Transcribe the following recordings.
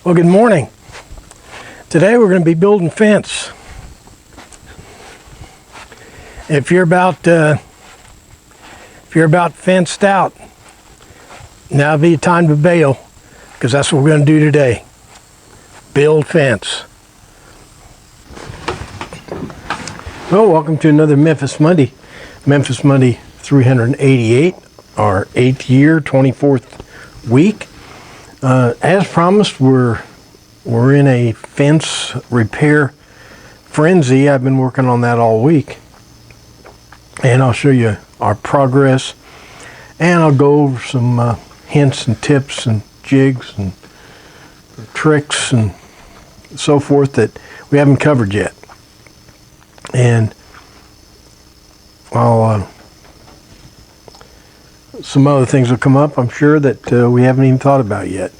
Well, good morning. Today we're going to be building fence. If you're about fenced out, now'd be the time to bail, because that's what we're going to do today. Build fence. Well, welcome to another Memphis Monday. Memphis Monday 388, our 8th year, 24th week. As promised, we're in a fence repair frenzy. I've been working on that all week, and I'll show you our progress, and I'll go over some hints and tips and jigs and tricks and so forth that we haven't covered yet. And I'll some other things will come up, I'm sure, that we haven't even thought about yet.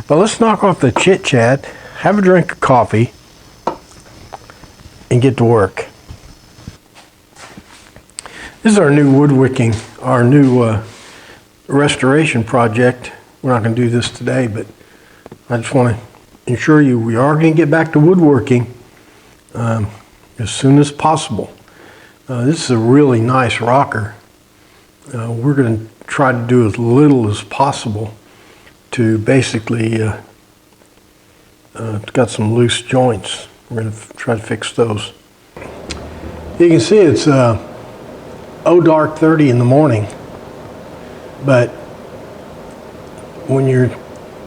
But let's knock off the chit chat, have a drink of coffee, and get to work. This is our new woodworking, our new restoration project. We're not going to do this today, but I just want to ensure you we are going to get back to woodworking as soon as possible. This is a really nice rocker. We're going to try to do as little as possible to basically, it's got some loose joints. We're going to try to fix those. You can see it's dark 30 in the morning, but when you're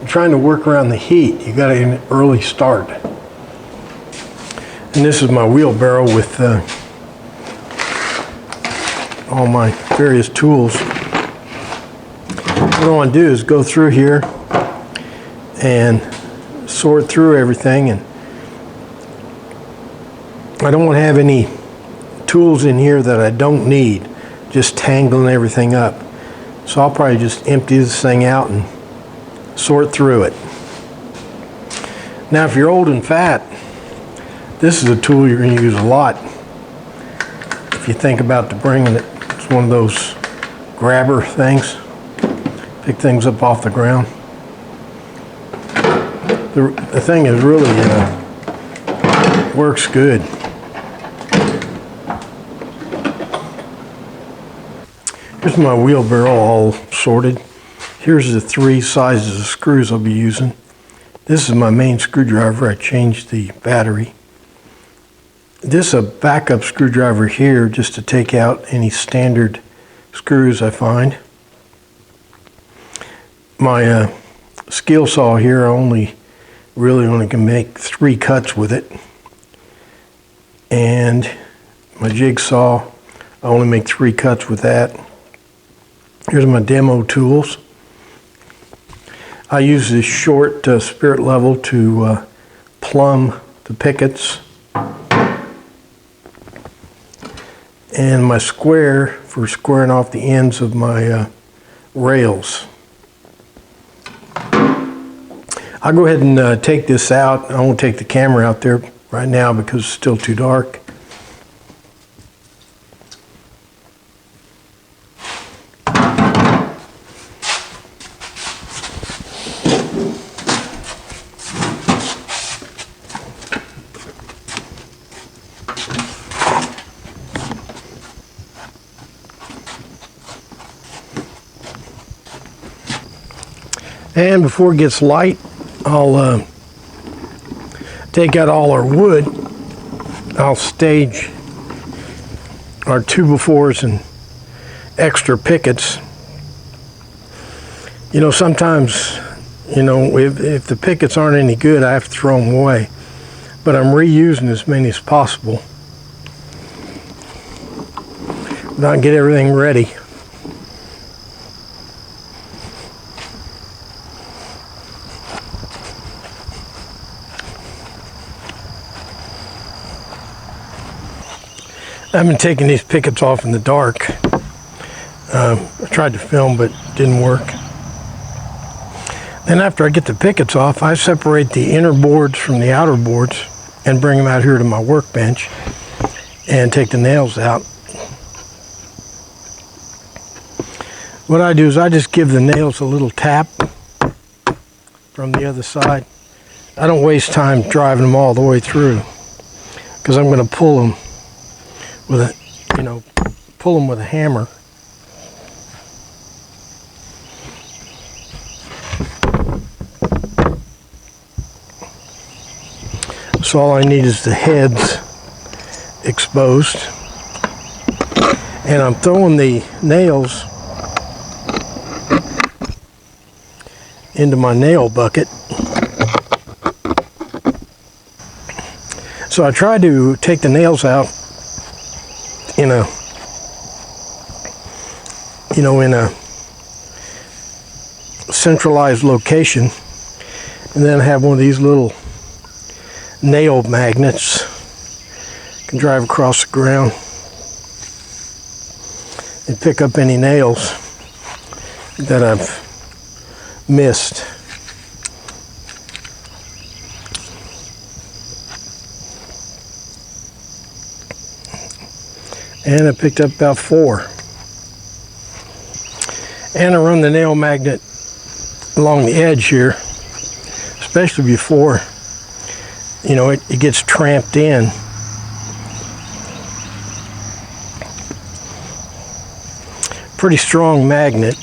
trying to work around the heat, you got an early start. And this is my wheelbarrow with all my various tools. What I want to do is go through here and sort through everything, and I don't want to have any tools in here that I don't need, just tangling everything up. So I'll probably just empty this thing out and sort through it. Now, if you're old and fat, this is a tool you're going to use a lot. If you think about bringing it, it's one of those grabber things. Pick things up off the ground. The thing is really works good. Here's my wheelbarrow all sorted. Here's the 3 sizes of screws I'll be using. This is my main screwdriver. I changed the battery. This is a backup screwdriver here just to take out any standard screws I find. My skill saw here, I really only can make 3 cuts with it. And my jigsaw, I only make 3 cuts with that. Here's my demo tools. I use this short spirit level to plumb the pickets. And my square for squaring off the ends of my rails. I'll go ahead and take this out. I won't take the camera out there right now because it's still too dark. And before it gets light, I'll take out all our wood. I'll stage our 2x4s and extra pickets. You know, sometimes, you know, if the pickets aren't any good, I have to throw them away. But I'm reusing as many as possible. Not get everything ready. I've been taking these pickets off in the dark. I tried to film, but it didn't work. Then after I get the pickets off, I separate the inner boards from the outer boards and bring them out here to my workbench and take the nails out. What I do is I just give the nails a little tap from the other side I don't waste time driving them all the way through, because I'm going to pull them with a hammer. So all I need is the heads exposed, and I'm throwing the nails into my nail bucket. So I try to take the nails out in a centralized location, and then have one of these little nail magnets. Can drive across the ground and pick up any nails that I've missed. And I picked up about 4. And I run the nail magnet along the edge here, especially before it gets tramped in. Pretty strong magnet.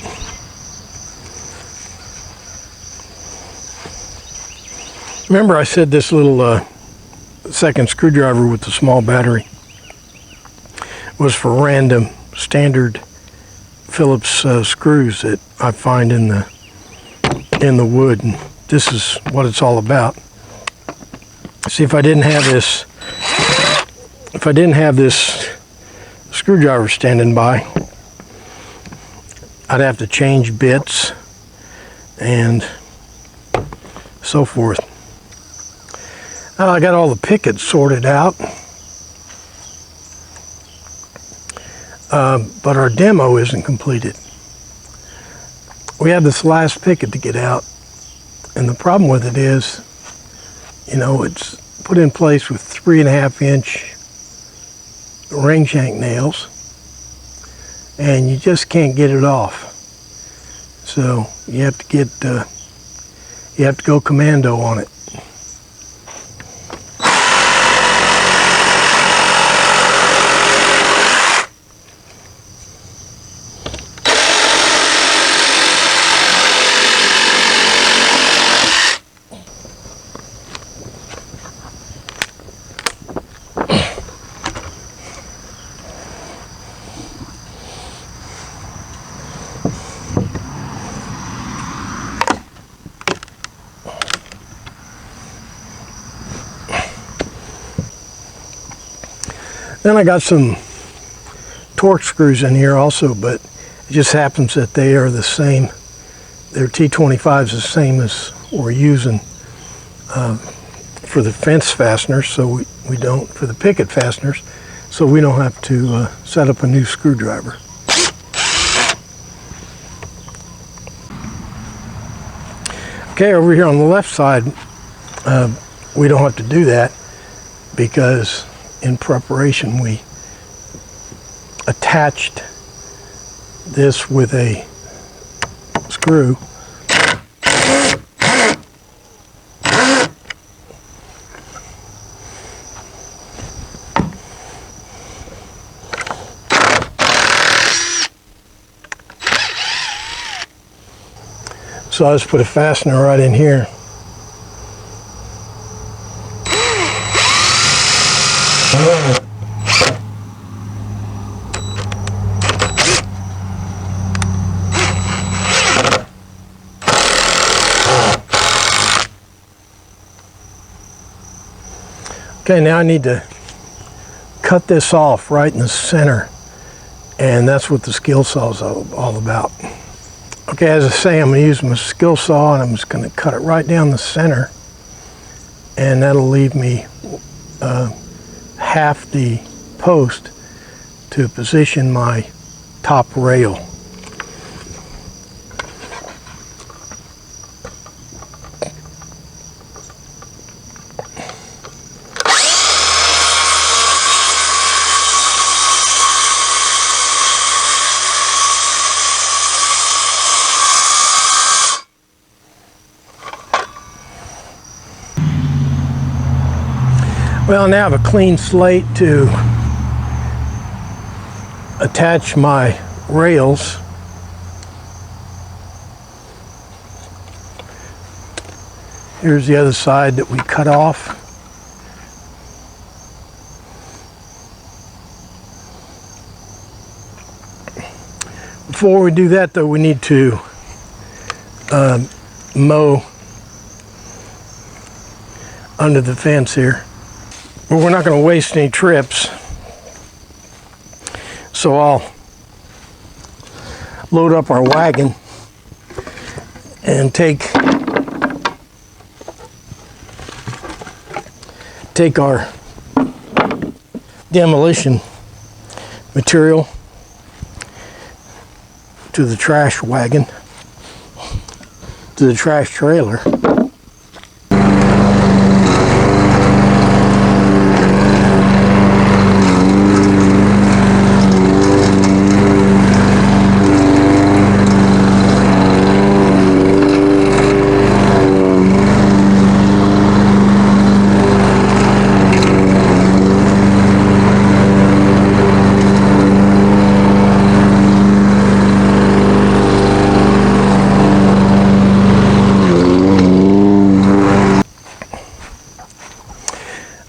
Remember I said this little second screwdriver with the small battery was for random standard Phillips screws that I find in the wood, and this is what it's all about. See, if I didn't have this screwdriver standing by, I'd have to change bits and so forth. I got all the pickets sorted out. But our demo isn't completed. We have this last picket to get out, and the problem with it is, it's put in place with 3.5-inch ring shank nails, and you just can't get it off. So you have to go commando on it. Then I got some torque screws in here also, but it just happens that they are the same. Their T25 is the same as we're using for the fence fasteners, so we don't, for the picket fasteners, so we don't have to set up a new screwdriver. Okay, over here on the left side, we don't have to do that because in preparation we attached this with a screw. So I just put a fastener right in here. Okay, now I need to cut this off right in the center, and that's what the skill saw is all about. Okay, as I say, I'm going to use my skill saw, and I'm just going to cut it right down the center, and that'll leave me half the post to position my top rail. Well, now I have a clean slate to attach my rails. Here's the other side that we cut off. Before we do that, though, we need to mow under the fence here. But we're not going to waste any trips, so I'll load up our wagon and take our demolition material to the trash wagon, to the trash trailer.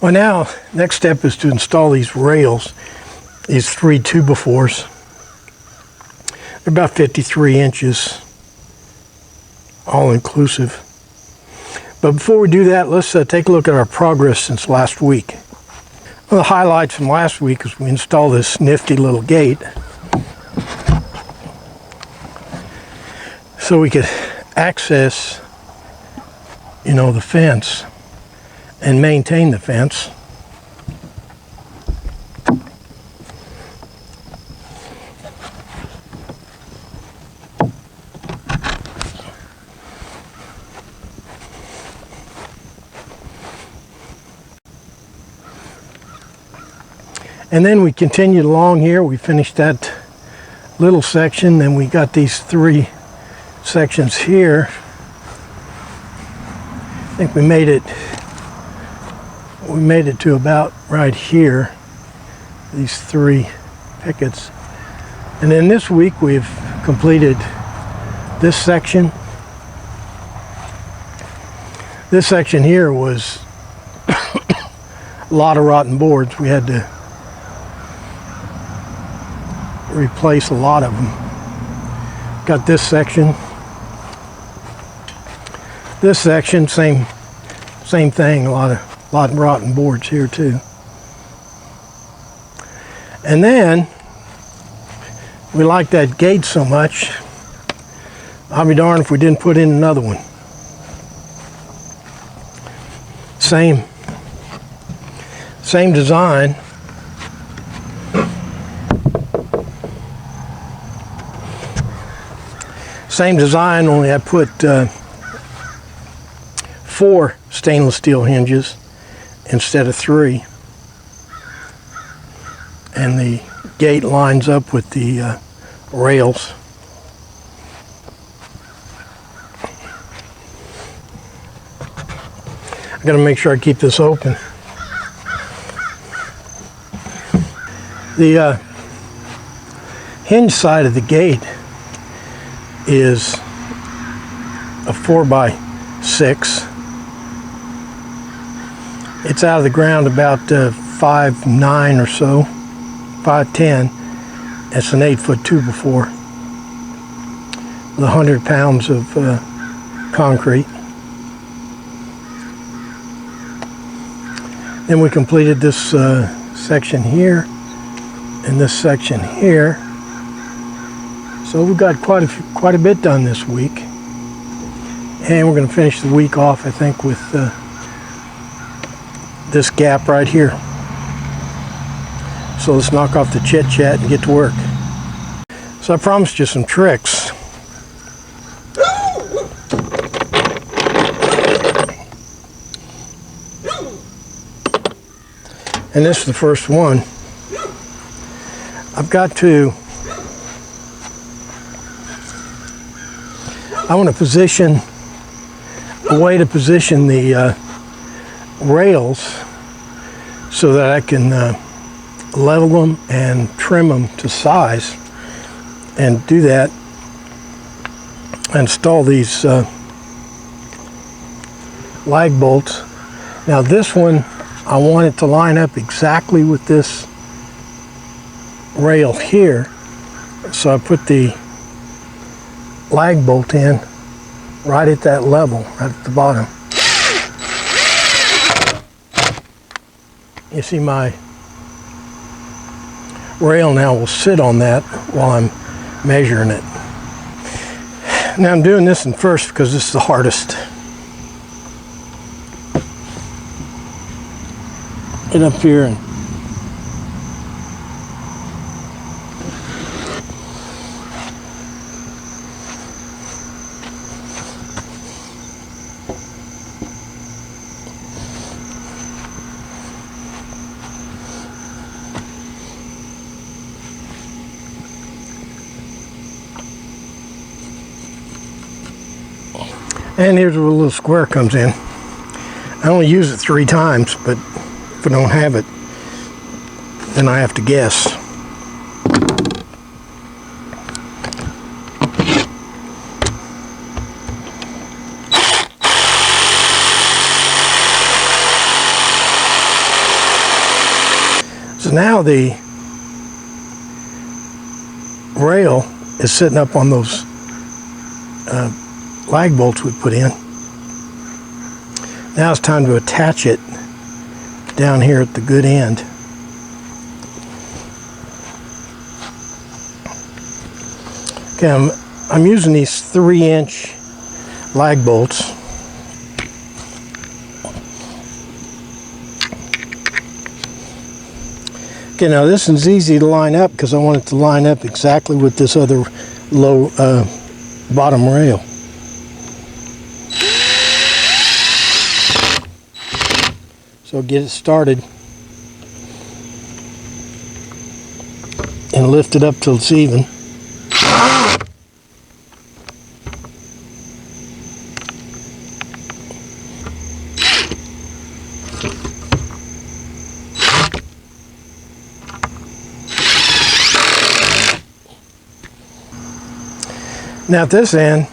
Well, now, next step is to install these rails, these 3 2x4s. They're about 53 inches, all inclusive. But before we do that, let's take a look at our progress since last week. One of the highlights from last week is we installed this nifty little gate so we could access, the fence and maintain the fence. And then we continued along here. We finished that little section, then we got these 3 sections here. I think we made it to about right here, these 3 pickets. And then this week we've completed this section. This section here was a lot of rotten boards. We had to replace a lot of them. Got this section. This section, same thing, a lot of rotten boards here too. And then we like that gate so much, I'll be darned if we didn't put in another one. Same design. Same design, only I put 4 stainless steel hinges instead of 3. And the gate lines up with the rails. I gotta make sure I keep this open. The hinge side of the gate is a 4x6. It's out of the ground about 5'9" or so, 5'10". It's an 8-foot 2x4 with 100 pounds of concrete. Then we completed this section here and this section here. So we got quite a bit done this week, and we're going to finish the week off, I think, with this gap right here. So let's knock off the chit chat and get to work. So I promised you some tricks. And this is the first one. I want to position, a way to position the rails so that I can level them and trim them to size. And do that, install these lag bolts. Now this one, I want it to line up exactly with this rail here, so I put the lag bolt in right at that level, right at the bottom. You see my rail now will sit on that while I'm measuring it. Now I'm doing this in first because this is the hardest. Get up here and here's where the little square comes in. I only use it 3 times, but if I don't have it, then I have to guess. So now the rail is sitting up on those lag bolts we put in. Now it's time to attach it down here at the good end. Okay, I'm using these 3-inch lag bolts. Okay, now this one's easy to line up because I want it to line up exactly with this other low bottom rail. So get it started and lift it up till it's even. Now at this end,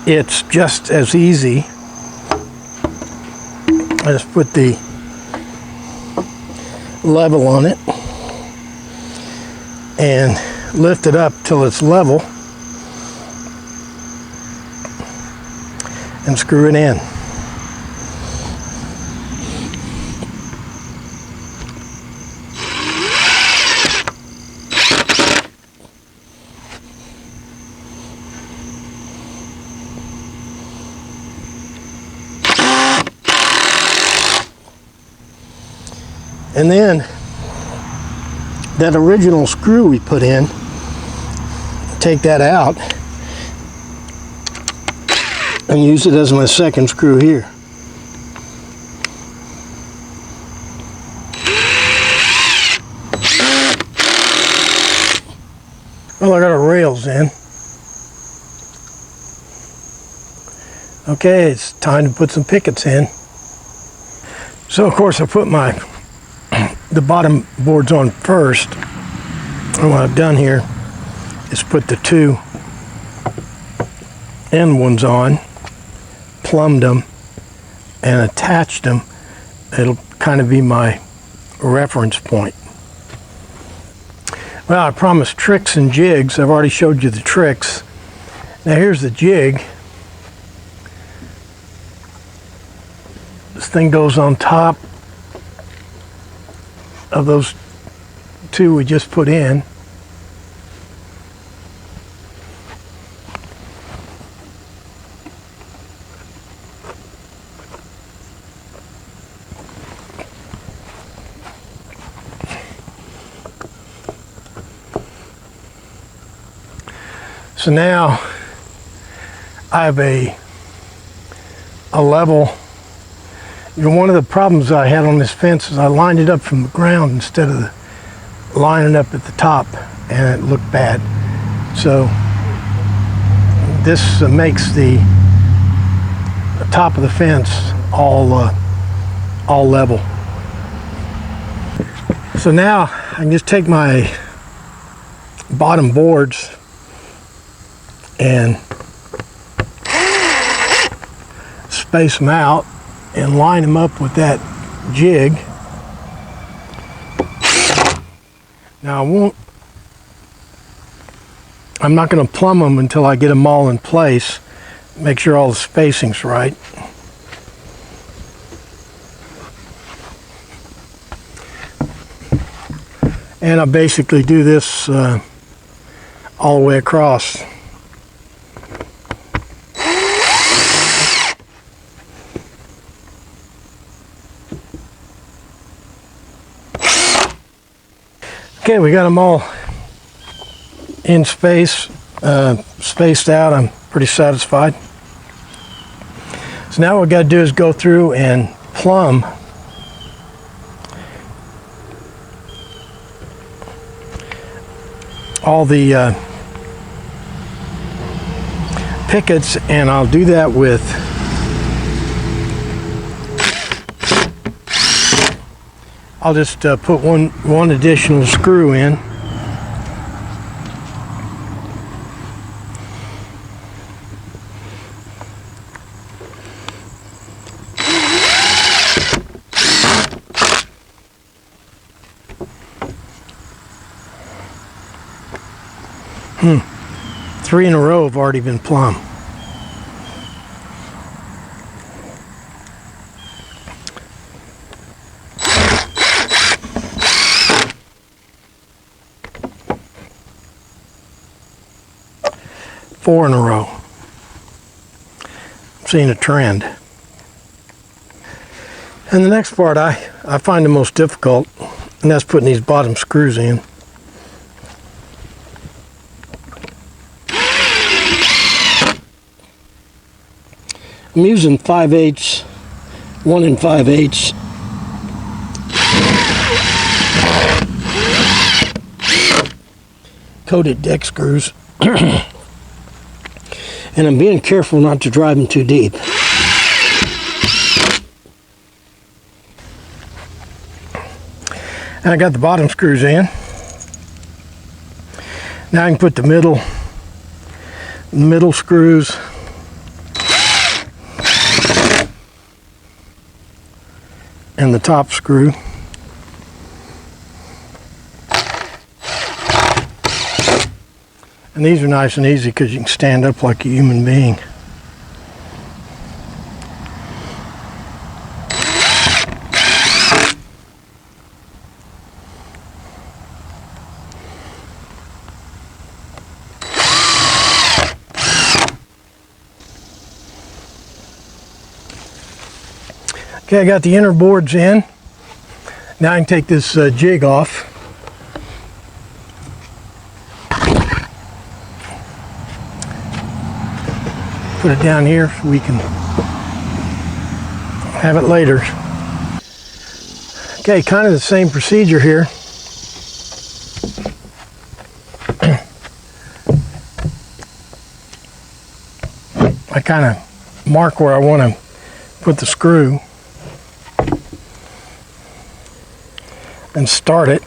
it's just as easy. I just put the level on it and lift it up till it's level and screw it in. And then that original screw we put in, take that out and use it as my second screw here. Well, I got our rails in. Okay, it's time to put some pickets in. So of course I put the bottom boards on first, and what I've done here is put the 2 end ones on, plumbed them, and attached them. It'll kind of be my reference point. Well, I promised tricks and jigs. I've already showed you the tricks. Now here's the jig. This thing goes on top of those 2 we just put in. So now I have a level. You know, one of the problems I had on this fence is I lined it up from the ground instead of lining up at the top, and it looked bad. So this makes the top of the fence all level. So now I can just take my bottom boards and space them out and line them up with that jig. Now I'm not going to plumb them until I get them all in place. Make sure all the spacing's right. And I basically do this all the way across. Okay, we got them all in space, spaced out. I'm pretty satisfied. So now what we got to do is go through and plumb all the pickets, and I'll do that with I'll just put one additional screw in. Three in a row have already been plumbed. Four in a row. I'm seeing a trend. And the next part I find the most difficult, and that's putting these bottom screws in. I'm using 5/8, 1 5/8. Coated deck screws. And I'm being careful not to drive them too deep. And I got the bottom screws in. Now I can put the middle screws and the top screw. And these are nice and easy because you can stand up like a human being. Okay, I got the inner boards in. Now I can take this jig off. Put it down here so we can have it later. Okay, kind of the same procedure here. I kind of mark where I want to put the screw and start it.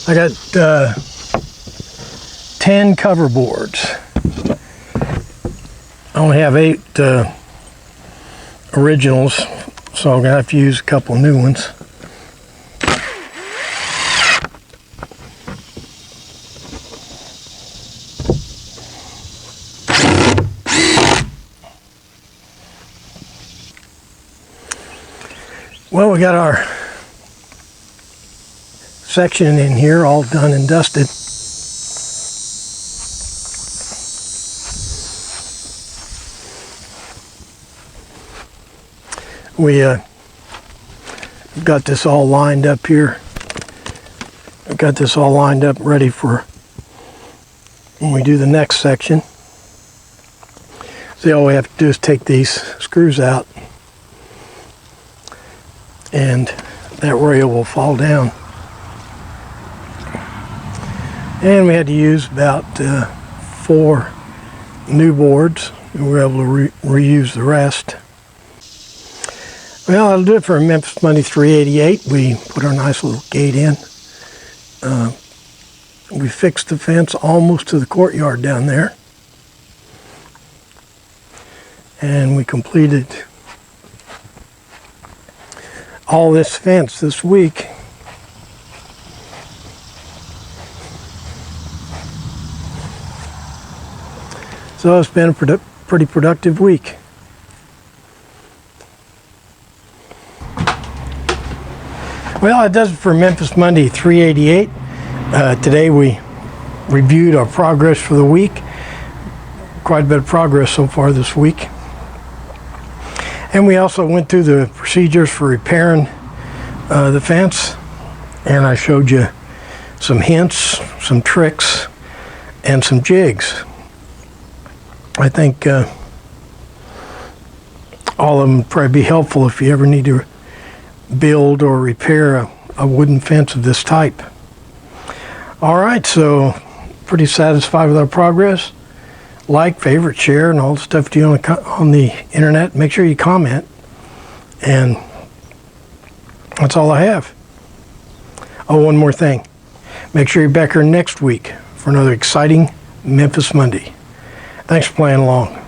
I got 10 cover boards. I only have 8 originals, so I'm gonna have to use a couple new ones. Well, we got our section in here all done and dusted. We got this all lined up here. Got this all lined up ready for when we do the next section. See, all we have to do is take these screws out, and that rail will fall down. And we had to use about 4 new boards, and we were able to reuse the rest. Well, that'll do it for Memphis Monday 388. We put our nice little gate in. We fixed the fence almost to the courtyard down there. And we completed all this fence this week. So it's been a pretty productive week. Well, that does it for Memphis Monday 388. Today we reviewed our progress for the week. Quite a bit of progress so far this week. And we also went through the procedures for repairing the fence. And I showed you some hints, some tricks, and some jigs. I think all of them would probably be helpful if you ever need to build or repair a wooden fence of this type. All right, so pretty satisfied with our progress. Like, favorite, share, and all the stuff you do on the internet. Make sure you comment. And that's all I have. Oh, one more thing. Make sure you're back here next week for another exciting Memphis Monday. Thanks for playing along.